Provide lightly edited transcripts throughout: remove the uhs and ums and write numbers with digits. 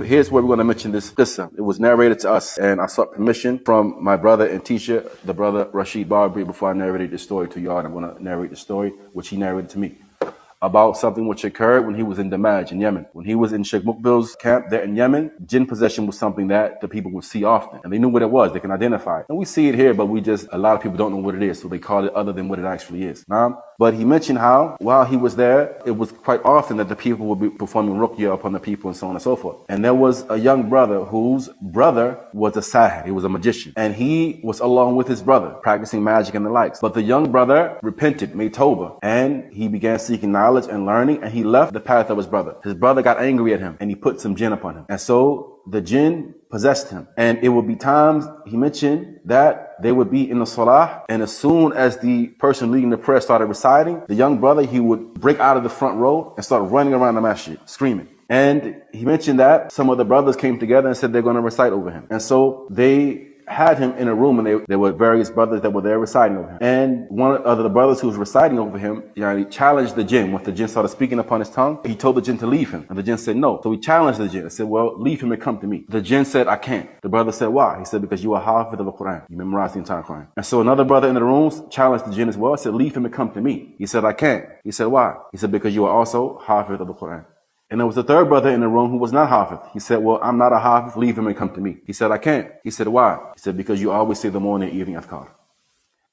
Here's where we're going to mention this qissa. It was narrated to us, and I sought permission from my brother and teacher, the brother Rashid Barbary, before I narrated the story to y'all. I'm going to narrate the story, which he narrated to me, about something which occurred when he was in Damaj in Yemen. When he was in Sheikh Mukbil's camp there in Yemen, jinn possession was something that the people would see often. And they knew what it was. They can identify it. And we see it here, but a lot of people don't know what it is. So they call it other than what it actually is. But he mentioned how, while he was there, it was quite often that the people would be performing ruqya upon the people and so on and so forth. And there was a young brother whose brother was a sahir. He was a magician. And he was along with his brother, practicing magic and the likes. But the young brother repented, made tawbah, and he began seeking knowledge and learning, and he left the path of his brother. His brother got angry at him, and he put some jinn upon him. And so the jinn possessed him. And it would be times, he mentioned, that they would be in the salah, and as soon as the person leading the prayer started reciting, the young brother, he would break out of the front row and start running around the masjid, screaming. And he mentioned that some of the brothers came together and said they're going to recite over him. And so they had him in a room, and there were various brothers that were there reciting over him. And one of the brothers who was reciting over him, he challenged the jinn. Once the jinn started speaking upon his tongue, he told the jinn to leave him. And the jinn said no. So he challenged the jinn and said, well, leave him and come to me. The jinn said, I can't. The brother said, why? He said, because you are hafid of the Quran. You memorized the entire Quran. And so another brother in the rooms challenged the jinn as well. Said, leave him and come to me. He said, I can't. He said, why? He said, because you are also hafid of the Quran. And there was a third brother in the room who was not hafiz. He said, well, I'm not a hafiz, leave him and come to me. He said, I can't. He said, why? He said, because you always say the morning and evening adhkar.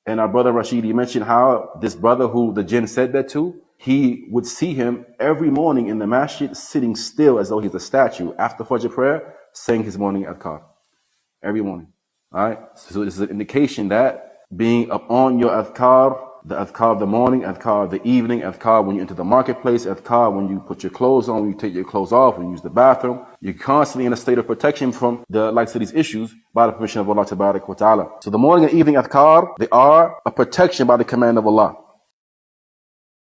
And our brother Rashid, he mentioned how this brother who the jinn said that to, he would see him every morning in the masjid sitting still as though he's a statue after Fajr prayer, saying his morning adhkar. Every morning. Alright? So this is an indication that being upon your adhkar, the adhkar of the morning, adhkar of the evening, adhkar when you enter the marketplace, adhkar when you put your clothes on, when you take your clothes off, when you use the bathroom. You're constantly in a state of protection from the likes of these issues by the permission of Allah Tabarak wa Ta'ala. So the morning and evening adhkar, they are a protection by the command of Allah.